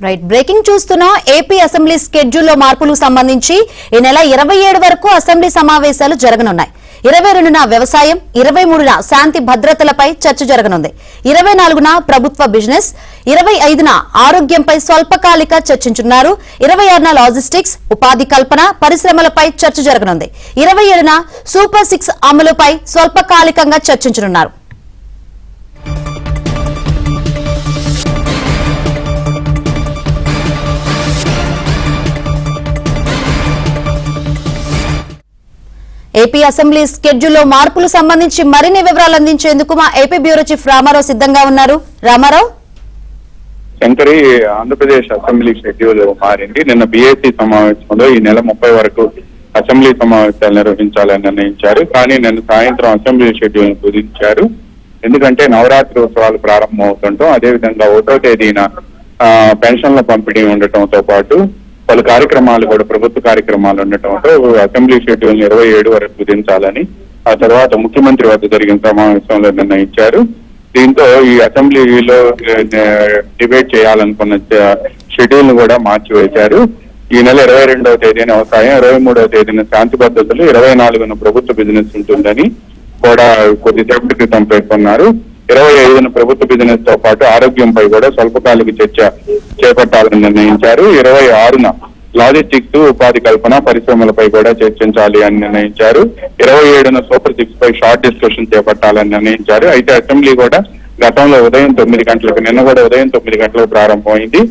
Right, breaking చూస్తున్నాం. AP assembly షెడ్యూల్లో మార్పులకు సంబంధించి ఈ నెల 27 వరకు అసెంబ్లీ సమావేశాలు జరగనున్నాయి. 22న వ్యవసాయం, 23న శాంతి భద్రతలపై చర్చ జరగనుంది. 24న ప్రభుత్వ బిజినెస్, 25న ఆరోగ్యంపై స్వల్పకాలిక చర్చించున్నారు. 26న లాజిస్టిక్స్, ఉపాధి కల్పన, పరిశ్రమలపై చర్చ జరగనుంది. 27న సూపర్ 6 అమలుపై స్వల్పకాలికంగా చర్చించనున్నారు. ఏపీ అసెంబ్లీ షెడ్యూల్లో మార్పులు సంబంధించి మరిన్ని వివరాలు అందించేందుకు మా ఏపీ బ్యూరో చీఫ్ రామారావు సిద్ధంగా ఉన్నారు. రామారావు. శంకరి, ఆంధ్రప్రదేశ్ అసెంబ్లీ షెడ్యూల్ మారింది. నిన్న బీఏసీ సమావేశంలో ఈ నెల 30 వరకు అసెంబ్లీ సమావేశాలు నిర్వహించాలని నిర్ణయించారు. కానీ నిన్న సాయంత్రం అసెంబ్లీ షెడ్యూల్ కుదించారు. ఎందుకంటే నవరాత్రి ఉత్సవాలు ప్రారంభం అవుతుండటం, అదేవిధంగా 1వ తేదీన పెన్షన్ల పంపిణీ ఉండటంతో పాటు పలు కార్యక్రమాలు కూడా ప్రభుత్వ కార్యక్రమాలు ఉండటంతో అసెంబ్లీ షెడ్యూల్ 27 వరకు కుదించాలని ఆ తర్వాత ముఖ్యమంత్రి వద్ద జరిగిన సమావేశంలో నిర్ణయించారు. దీంతో ఈ అసెంబ్లీలో డిబేట్ చేయాలనుకున్న షెడ్యూల్ ను కూడా మార్చివేశారు. ఈ నెల 22వ తేదీన వ్యవసాయం, 23వ తేదీన శాంతి భద్రతలు, 24న ప్రభుత్వ బిజినెస్ ఉంటుందని కూడా కొద్దిసేపటి క్రితం పేర్కొన్నారు. 25న ప్రభుత్వ బిజినెస్ తో పాటు ఆరోగ్యంపై కూడా స్వల్పకాలిక చర్చ చేపట్టాలని నిర్ణయించారు. 26న లాజిస్టిక్స్, ఉపాధి కల్పన, పరిశ్రమలపై కూడా చర్చించాలి అని నిర్ణయించారు. 27న సూపర్ 6 పై షార్ట్ డిస్కషన్ చేపట్టాలని నిర్ణయించారు. అయితే అసెంబ్లీ కూడా గతంలో ఉదయం 9 గంటలకు, నిన్న కూడా ఉదయం 9 గంటలకు ప్రారంభమైంది.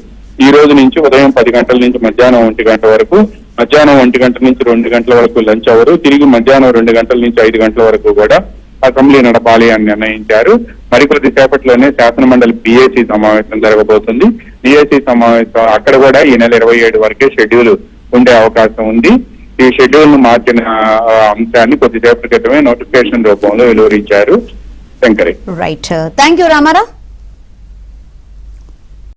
ఈ రోజు నుంచి ఉదయం 10 గంటల నుంచి మధ్యాహ్నం 1 గంట వరకు, మధ్యాహ్నం 1 గంట నుంచి 2 గంటల వరకు లంచ్ అవరు, తిరిగి మధ్యాహ్నం 2 గంటల నుంచి 5 గంటల వరకు కూడా అసెంబ్లీ నడపాలి అని నిర్ణయించారు. మరికొద్ది సేపట్లోనే శాసనమండలి బీఏసీ సమావేశం జరగబోతుంది. బీఏసీ సమావేశం అక్కడ కూడా ఈ నెల 27 వరకే షెడ్యూల్ ఉండే అవకాశం ఉంది. ఈ షెడ్యూల్ ను మార్చిన అంశాన్ని కొద్దిసేపటి క్రితమే నోటిఫికేషన్ రూపంలో వెలువరించారు. Shankari. Right, thank you Ramarao.